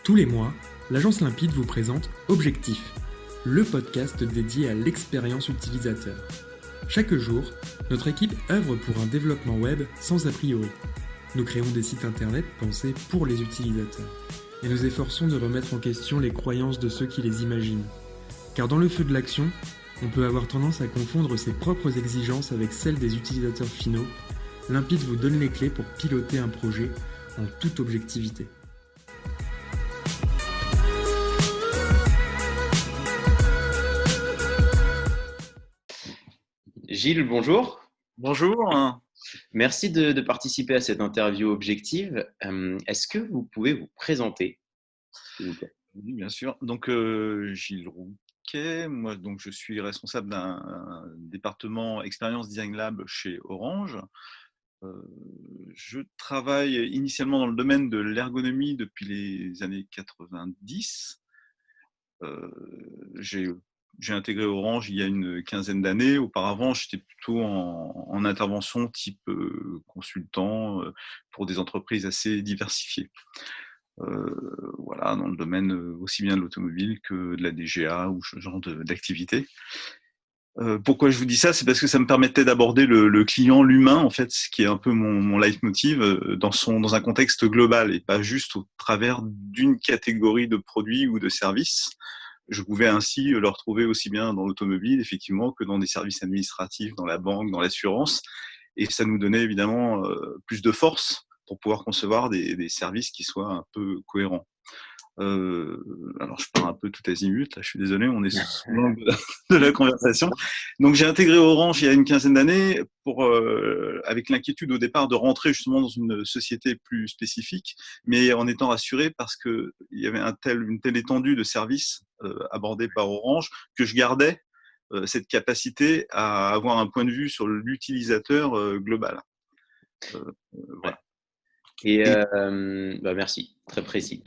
Tous les mois, l'agence Limpide vous présente Objectif, le podcast dédié à l'expérience utilisateur. Chaque jour, notre équipe œuvre pour un développement web sans a priori. Nous créons des sites internet pensés pour les utilisateurs et nous efforçons de remettre en question les croyances de ceux qui les imaginent. Car dans le feu de l'action, on peut avoir tendance à confondre ses propres exigences avec celles des utilisateurs finaux. Limpide vous donne les clés pour piloter un projet en toute objectivité. Gilles, bonjour. Bonjour. Merci de participer à cette interview objective. Est-ce que vous pouvez vous présenter, s'il vous plaît? Oui, bien sûr. Donc, Gilles Rouquet, moi, donc, je suis responsable d'un département Experience Design Lab chez Orange. Je travaille initialement dans le domaine de l'ergonomie depuis les années 90. J'ai intégré Orange il y a une quinzaine d'années. Auparavant, j'étais plutôt en intervention type consultant pour des entreprises assez diversifiées. Voilà, dans le domaine aussi bien de l'automobile que de la DGA ou ce genre d'activité. Pourquoi je vous dis ça? C'est parce que ça me permettait d'aborder le client, l'humain, en fait, ce qui est un peu mon leitmotiv dans un contexte global et pas juste au travers d'une catégorie de produits ou de services. Je pouvais ainsi le retrouver aussi bien dans l'automobile, effectivement, que dans des services administratifs, dans la banque, dans l'assurance. Et ça nous donnait évidemment plus de force pour pouvoir concevoir des services qui soient un peu cohérents. Alors je pars un peu tout azimut, là, je suis désolé, on est sous l'angle de la conversation. Donc j'ai intégré Orange il y a une quinzaine d'années avec l'inquiétude au départ de rentrer justement dans une société plus spécifique, mais en étant rassuré parce qu'il y avait une telle étendue de services abordés par Orange que je gardais cette capacité à avoir un point de vue sur l'utilisateur global. Voilà. Et merci, très précis.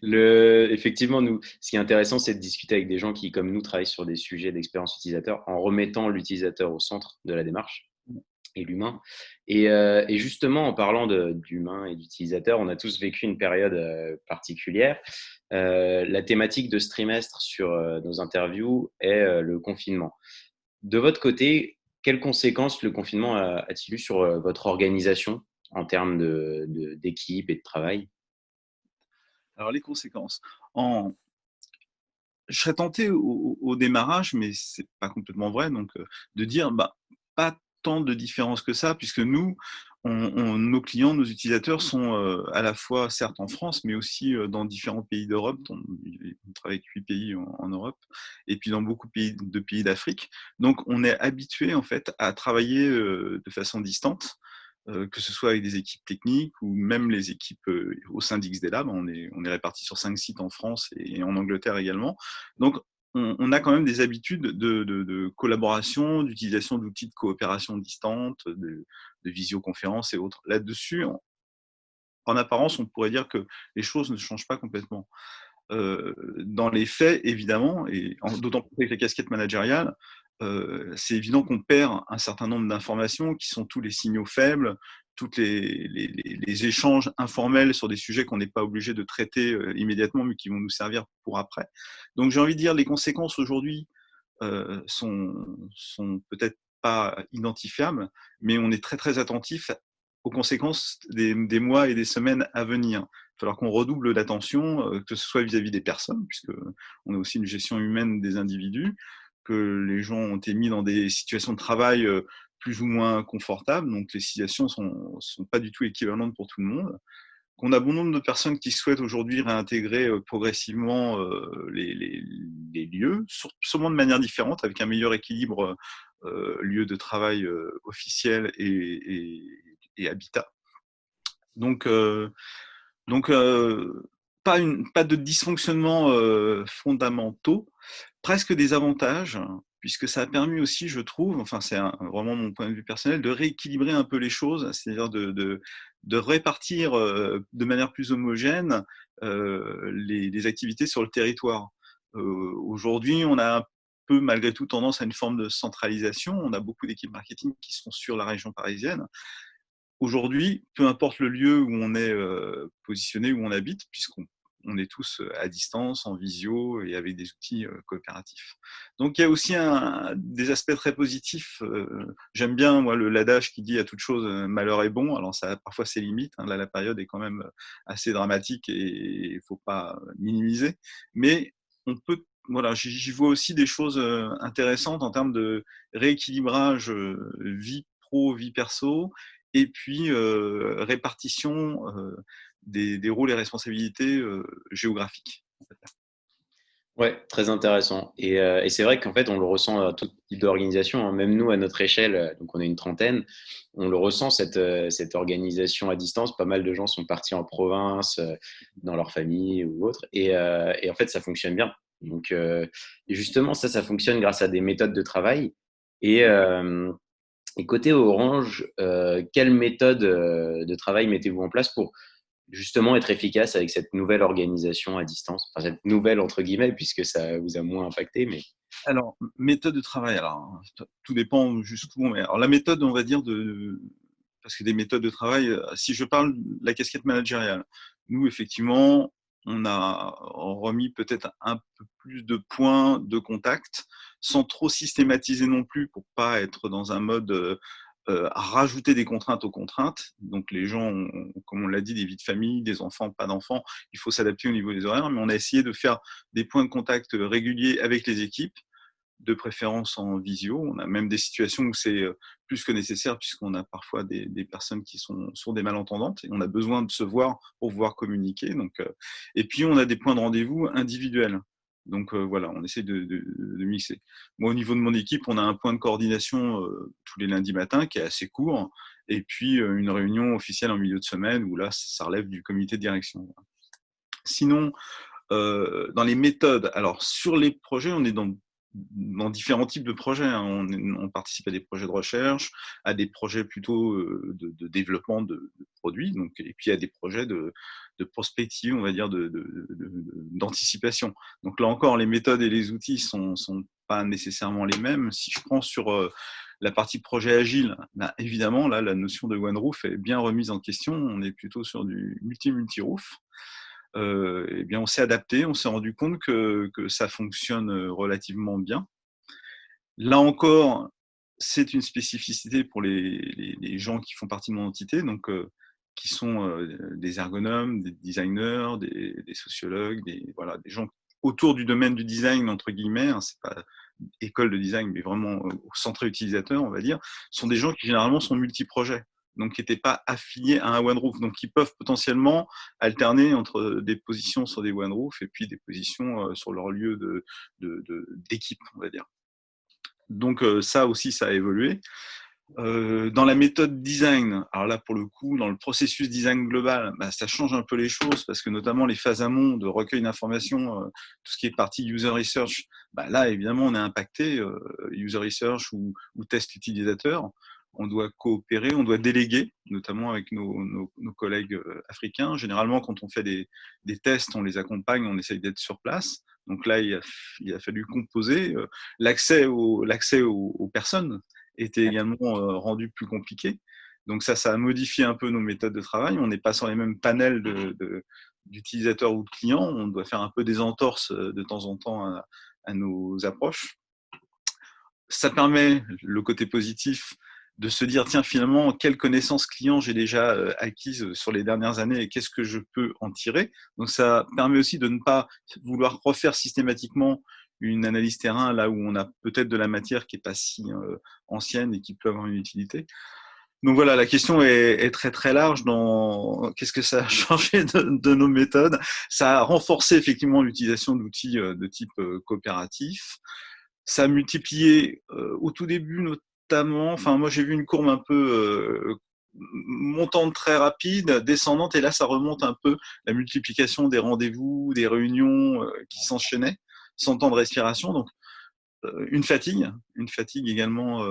Effectivement, ce qui est intéressant, c'est de discuter avec des gens qui, comme nous, travaillent sur des sujets d'expérience utilisateur en remettant l'utilisateur au centre de la démarche et l'humain. Et justement, en parlant d'humain et d'utilisateur, on a tous vécu une période particulière. La thématique de ce trimestre sur nos interviews est le confinement. De votre côté, quelles conséquences le confinement a-t-il eu sur votre organisation en termes d'équipe et de travail? Alors les conséquences. Je serais tenté au démarrage, mais c'est pas complètement vrai, donc de dire pas tant de différence que ça, puisque nous, nos clients, nos utilisateurs sont à la fois certes en France, mais aussi dans différents pays d'Europe. On travaille avec 8 pays en Europe, et puis dans beaucoup de pays d'Afrique. Donc on est habitué en fait à travailler de façon distante. Que ce soit avec des équipes techniques ou même les équipes au sein d'XD Lab. On est répartis sur 5 sites en France et en Angleterre également. Donc, on a quand même des habitudes de collaboration, d'utilisation d'outils de coopération distante, de visioconférence et autres. Là-dessus, en apparence, on pourrait dire que les choses ne changent pas complètement. Dans les faits, évidemment, et d'autant plus avec la casquette managériale, c'est évident qu'on perd un certain nombre d'informations qui sont tous les signaux faibles, tous les échanges informels sur des sujets qu'on n'est pas obligé de traiter immédiatement, mais qui vont nous servir pour après. Donc j'ai envie de dire, les conséquences aujourd'hui sont peut-être pas identifiables, mais on est très très attentif aux conséquences des mois et des semaines à venir. Il va falloir qu'on redouble d'attention, que ce soit vis-à-vis des personnes, puisqu'on a aussi une gestion humaine des individus, que les gens ont été mis dans des situations de travail plus ou moins confortables, donc les situations sont pas du tout équivalentes pour tout le monde, qu'on a bon nombre de personnes qui souhaitent aujourd'hui réintégrer progressivement les lieux, sûrement de manière différente, avec un meilleur équilibre lieu de travail officiel et habitat. Donc pas de dysfonctionnements fondamentaux, presque des avantages, puisque ça a permis aussi, je trouve, enfin c'est vraiment mon point de vue personnel, de rééquilibrer un peu les choses, c'est-à-dire de répartir de manière plus homogène les activités sur le territoire. Aujourd'hui, on a un peu malgré tout tendance à une forme de centralisation. On a beaucoup d'équipes marketing qui sont sur la région parisienne. Aujourd'hui, peu importe le lieu où on est positionné, où on habite, puisqu'on on est tous à distance, en visio et avec des outils coopératifs. Donc il y a aussi des aspects très positifs. J'aime bien moi l'adage qui dit à toute chose malheur est bon. Alors ça a parfois ses limites. Là la période est quand même assez dramatique et il faut pas minimiser. Mais on peut, voilà, j'y vois aussi des choses intéressantes en termes de rééquilibrage vie pro, vie perso, et puis répartition des rôles et responsabilités géographiques. Ouais, très intéressant. Et c'est vrai qu'en fait, on le ressent à tout type d'organisation, hein. Même nous, à notre échelle, donc on est une trentaine, on le ressent, cette organisation à distance. Pas mal de gens sont partis en province, dans leur famille ou autre. Et en fait, ça fonctionne bien. Donc, et justement, ça fonctionne grâce à des méthodes de travail. Et, euh, et côté Orange, quelle méthode de travail mettez-vous en place pour justement être efficace avec cette nouvelle organisation à distance? Enfin, cette nouvelle entre guillemets, puisque ça vous a moins impacté, mais… Alors, méthode de travail, alors, tout dépend jusqu'où. Alors, la méthode, on va dire, parce que des méthodes de travail, si je parle de la casquette managériale, nous, effectivement, on a remis peut-être un peu plus de points de contact, sans trop systématiser non plus, pour pas être dans un mode à rajouter des contraintes aux contraintes. Donc les gens ont, comme on l'a dit, des vies de famille, des enfants, pas d'enfants, il faut s'adapter au niveau des horaires, mais on a essayé de faire des points de contact réguliers avec les équipes, de préférence en visio. On a même des situations où c'est plus que nécessaire, puisqu'on a parfois des personnes qui sont des malentendantes et on a besoin de se voir pour pouvoir communiquer. Donc, et puis, on a des points de rendez-vous individuels. Donc voilà, on essaie de mixer. Moi, au niveau de mon équipe, on a un point de coordination tous les lundis matins qui est assez court, et puis une réunion officielle en milieu de semaine où là, ça relève du comité de direction. Sinon, dans les méthodes, alors sur les projets, on est dans différents types de projets, hein. On participe à des projets de recherche, à des projets plutôt de développement de produits, donc, et puis à des projets de prospective, on va dire, d'anticipation. Donc là encore, les méthodes et les outils sont pas nécessairement les mêmes. Si je prends sur la partie projet agile, ben évidemment, là, la notion de one roof est bien remise en question. On est plutôt sur du multi-roof. Eh bien, on s'est adapté, on s'est rendu compte que ça fonctionne relativement bien. Là encore, c'est une spécificité pour les gens qui font partie de mon entité, donc qui sont des ergonomes, des designers, des sociologues, voilà, des gens autour du domaine du design, entre guillemets, hein, c'est pas école de design, mais vraiment au centré utilisateur, on va dire, sont des gens qui généralement sont multi-projets, donc qui n'étaient pas affiliés à un one roof, donc qui peuvent potentiellement alterner entre des positions sur des one roof et puis des positions sur leur lieu d'équipe, on va dire. Donc ça aussi, ça a évolué. Dans la méthode design, alors là pour le coup, dans le processus design global, bah, ça change un peu les choses parce que notamment les phases amont de recueil d'informations, tout ce qui est partie user research, bah, là évidemment on est impacté, user research ou test utilisateur. On doit coopérer, on doit déléguer, notamment avec nos collègues africains. Généralement, quand on fait des tests, on les accompagne, on essaye d'être sur place. Donc là, il a fallu composer. L'accès aux personnes était également rendu plus compliqué. Donc ça a modifié un peu nos méthodes de travail. On n'est pas sur les mêmes panels d'utilisateurs ou de clients. On doit faire un peu des entorses de temps en temps à nos approches. Ça permet, le côté positif, de se dire, tiens, finalement, quelles connaissances clients j'ai déjà acquises sur les dernières années et qu'est-ce que je peux en tirer. Donc ça permet aussi de ne pas vouloir refaire systématiquement une analyse terrain là où on a peut-être de la matière qui n'est pas si ancienne et qui peut avoir une utilité. Donc voilà, la question est très très large dans qu'est-ce que ça a changé de nos méthodes. Ça a renforcé effectivement l'utilisation d'outils de type coopératif. Ça a multiplié au tout début notamment, enfin moi j'ai vu une courbe un peu montante très rapide, descendante, et là ça remonte un peu, la multiplication des rendez-vous, des réunions qui s'enchaînaient, sans temps de respiration. Donc une fatigue également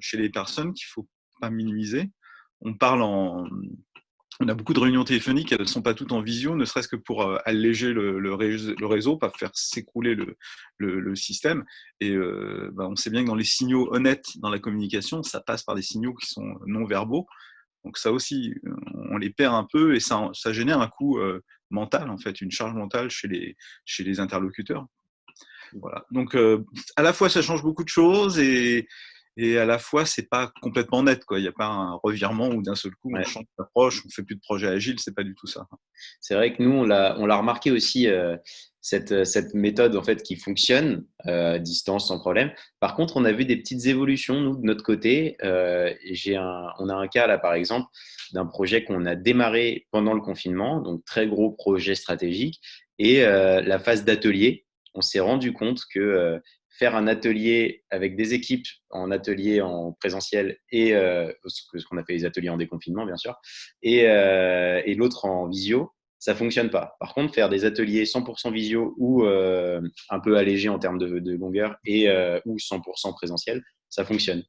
chez les personnes qu'il ne faut pas minimiser. On a beaucoup de réunions téléphoniques, elles ne sont pas toutes en visio, ne serait-ce que pour alléger le réseau, pas faire s'écrouler le système. Et on sait bien que dans les signaux honnêtes dans la communication, ça passe par des signaux qui sont non verbaux. Donc ça aussi, on les perd un peu et ça génère un coût mentale, en fait, une charge mentale chez les interlocuteurs. Voilà. Donc, à la fois, ça change beaucoup de choses et à la fois, c'est pas complètement net, quoi. Il n'y a pas un revirement où d'un seul coup, on Ouais. change d'approche, on fait plus de projet agile, c'est pas du tout ça. C'est vrai que nous, on l'a remarqué aussi, cette méthode en fait qui fonctionne à distance sans problème. Par contre, on a vu des petites évolutions, nous, de notre côté. Et on a un cas là, par exemple, d'un projet qu'on a démarré pendant le confinement, donc très gros projet stratégique. Et la phase d'atelier, on s'est rendu compte que faire un atelier avec des équipes en atelier en présentiel et ce qu'on a fait les ateliers en déconfinement, bien sûr, et l'autre en visio, ça fonctionne pas. Par contre, faire des ateliers 100% visio ou un peu allégés en termes de longueur et ou 100% présentiel, ça fonctionne.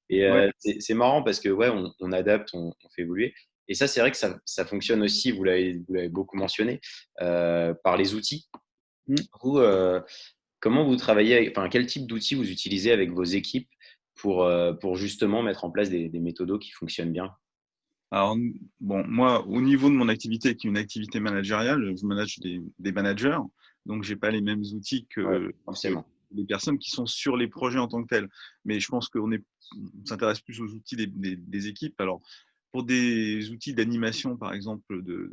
Et Ouais. c'est marrant parce que ouais, on adapte, on fait évoluer. Et ça, c'est vrai que ça fonctionne aussi, vous l'avez beaucoup mentionné, par les outils. Vous, comment vous travaillez, enfin, quel type d'outils vous utilisez avec vos équipes pour justement mettre en place des méthodos qui fonctionnent bien? Alors, bon, moi, au niveau de mon activité, qui est une activité managériale, je manage des managers, donc j'ai pas les mêmes outils Ouais, que forcément. les personnes qui sont sur les projets en tant que tels. Mais je pense on s'intéresse plus aux outils des équipes. Alors, pour des outils d'animation, par exemple, de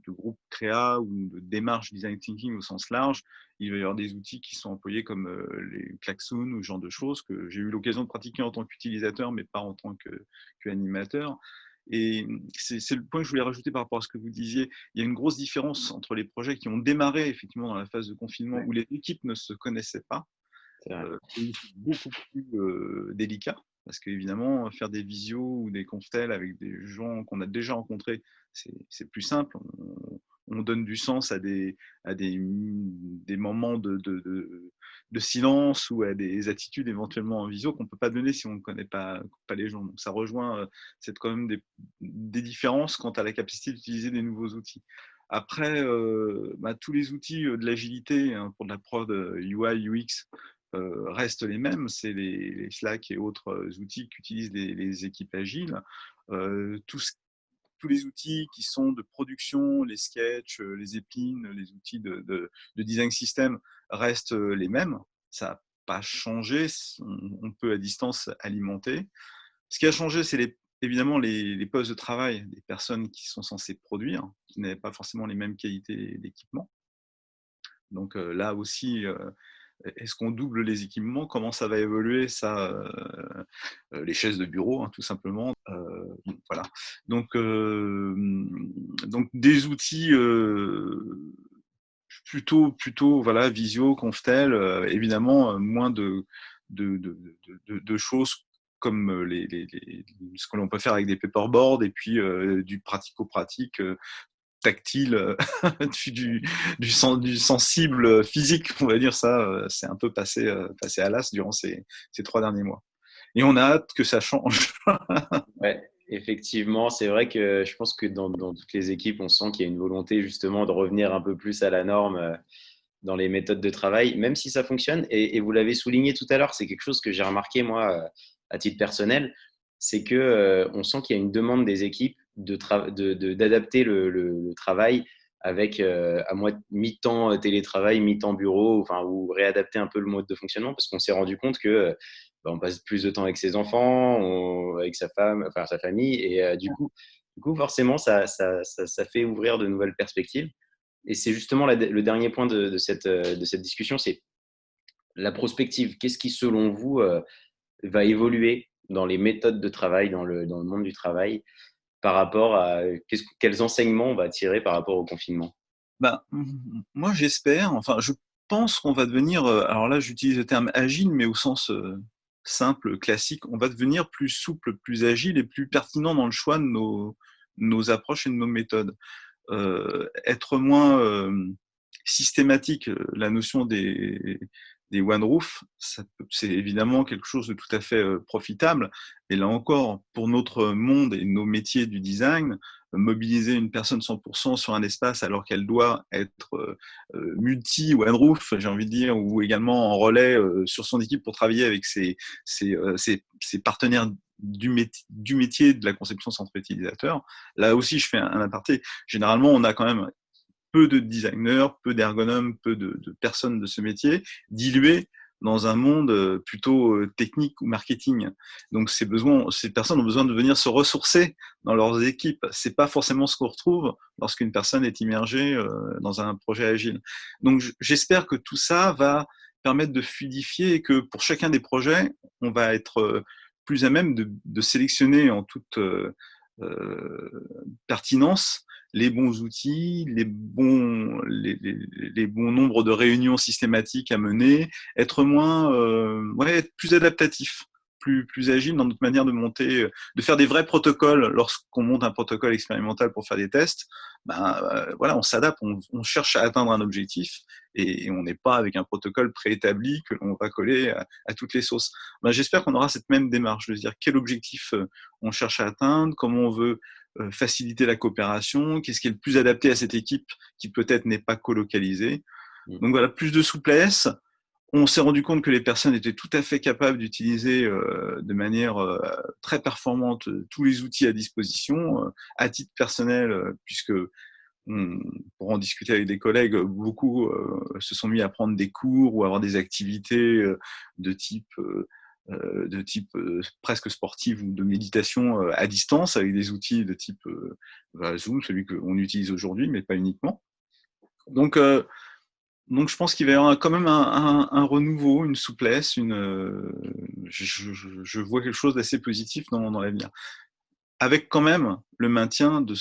groupe créa ou de démarche design thinking au sens large, il va y avoir des outils qui sont employés comme les klaxons ou ce genre de choses que j'ai eu l'occasion de pratiquer en tant qu'utilisateur, mais pas en tant qu'animateur. Et c'est le point que je voulais rajouter par rapport à ce que vous disiez. Il y a une grosse différence entre les projets qui ont démarré effectivement dans la phase de confinement Ouais, où les équipes ne se connaissaient pas, c'est vrai. et où c'est beaucoup plus délicat. Parce qu'évidemment, faire des visios ou des conftels avec des gens qu'on a déjà rencontrés, c'est plus simple. On donne du sens à des moments de silence ou à des attitudes éventuellement en visio qu'on ne peut pas donner si on ne connaît pas les gens. Donc ça rejoint c'est quand même des différences quant à la capacité d'utiliser des nouveaux outils. Après, tous les outils de l'agilité, hein, pour de la prod UI, UX, restent les mêmes. C'est les Slack et autres outils qu'utilisent les équipes agiles. Euh, tout ce tous les outils qui sont de production, les sketchs, les épines, les outils de design system restent les mêmes. Ça n'a pas changé. On peut à distance alimenter. Ce qui a changé, c'est évidemment les postes de travail des personnes qui sont censées produire, qui n'avaient pas forcément les mêmes qualités d'équipement. Donc là aussi, est-ce qu'on double les équipements? Comment ça va évoluer? Ça, les chaises de bureau, hein, tout simplement. Voilà. Donc des outils plutôt voilà, visio, Conftel, évidemment moins de choses comme ce que l'on peut faire avec des paperboards et puis du pratico-pratique tactile, du sensible physique, on va dire ça, c'est un peu passé à l'as durant ces 3 derniers mois. Et on a hâte que ça change. Ouais, effectivement, c'est vrai que je pense que dans toutes les équipes, on sent qu'il y a une volonté justement de revenir un peu plus à la norme dans les méthodes de travail, même si ça fonctionne. Et vous l'avez souligné tout à l'heure, c'est quelque chose que j'ai remarqué moi à titre personnel, c'est que on sent qu'il y a une demande des équipes d'adapter le travail avec mi-temps télétravail, mi-temps bureau, enfin, ou réadapter un peu le mode de fonctionnement, parce qu'on s'est rendu compte que on passe plus de temps avec ses enfants, avec sa femme, enfin sa famille, et du coup, forcément, ça fait ouvrir de nouvelles perspectives. Et c'est justement le dernier point de cette discussion, c'est la prospective. Qu'est-ce qui, selon vous, va évoluer dans les méthodes de travail, dans le monde du travail, par rapport à quels enseignements on va tirer par rapport au confinement? Moi j'espère, enfin je pense qu'on va devenir, alors là j'utilise le terme agile, mais au sens simple, classique, on va devenir plus souple, plus agile et plus pertinent dans le choix de nos approches et de nos méthodes. Être moins systématique. La notion des one roof, c'est évidemment quelque chose de tout à fait profitable. Et là encore, pour notre monde et nos métiers du design, mobiliser une personne 100% sur un espace alors qu'elle doit être multi one roof, j'ai envie de dire, ou également en relais sur son équipe pour travailler avec ses partenaires du métier de la conception centre utilisateur. Là aussi, je fais un aparté. Généralement, on a quand même peu de designers, peu d'ergonomes, peu de personnes de ce métier, diluées dans un monde plutôt technique ou marketing. Donc ces personnes ont besoin de venir se ressourcer dans leurs équipes. C'est pas forcément ce qu'on retrouve lorsqu'une personne est immergée dans un projet agile. Donc j'espère que tout ça va permettre de fluidifier et que pour chacun des projets, on va être plus à même de sélectionner en toute pertinence les bons outils, les bons nombres de réunions systématiques à mener, être être plus adaptatif, plus agile dans notre manière de monter, de faire des vrais protocoles lorsqu'on monte un protocole expérimental pour faire des tests. On s'adapte, on cherche à atteindre un objectif et on n'est pas avec un protocole préétabli que l'on va coller à toutes les sauces. J'espère qu'on aura cette même démarche de se dire quel objectif on cherche à atteindre, comment on veut faciliter la coopération, qu'est-ce qui est le plus adapté à cette équipe qui peut-être n'est pas colocalisée. Donc voilà, plus de souplesse. On s'est rendu compte que les personnes étaient tout à fait capables d'utiliser de manière très performante tous les outils à disposition, à titre personnel, puisque pour en discuter avec des collègues, beaucoup se sont mis à prendre des cours ou à avoir des activités de type presque sportive ou de méditation à distance avec des outils de type Zoom, celui qu'on utilise aujourd'hui, mais pas uniquement. Donc je pense qu'il va y avoir quand même un renouveau, une souplesse, je vois quelque chose d'assez positif dans l'avenir. Avec quand même le maintien de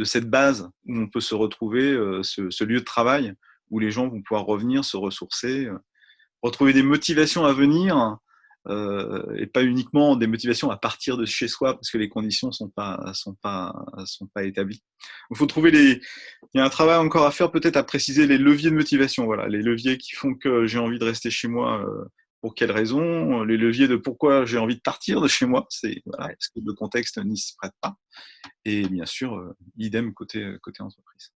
cette base où on peut se retrouver, ce lieu de travail où les gens vont pouvoir revenir, se ressourcer, retrouver des motivations à venir, et pas uniquement des motivations à partir de chez soi parce que les conditions sont pas établies. Il faut trouver il y a un travail encore à faire, peut-être à préciser les leviers de motivation. Voilà, les leviers qui font que j'ai envie de rester chez moi. Pour quelles raisons? Les leviers de pourquoi j'ai envie de partir de chez moi, parce que le contexte n'y s'y prête pas. Et bien sûr, idem côté entreprise.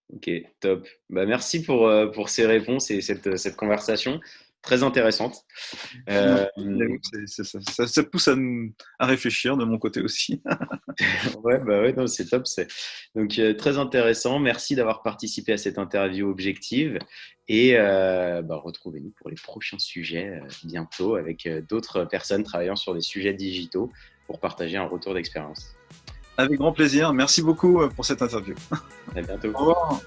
Ok, top. Merci pour ces réponses et cette conversation très intéressante. Ça pousse à réfléchir de mon côté aussi. Ouais, non, c'est top. Donc, très intéressant. Merci d'avoir participé à cette interview objective. Et retrouvez-nous pour les prochains sujets bientôt avec d'autres personnes travaillant sur des sujets digitaux pour partager un retour d'expérience. Avec grand plaisir. Merci beaucoup pour cette interview. À bientôt. Au revoir.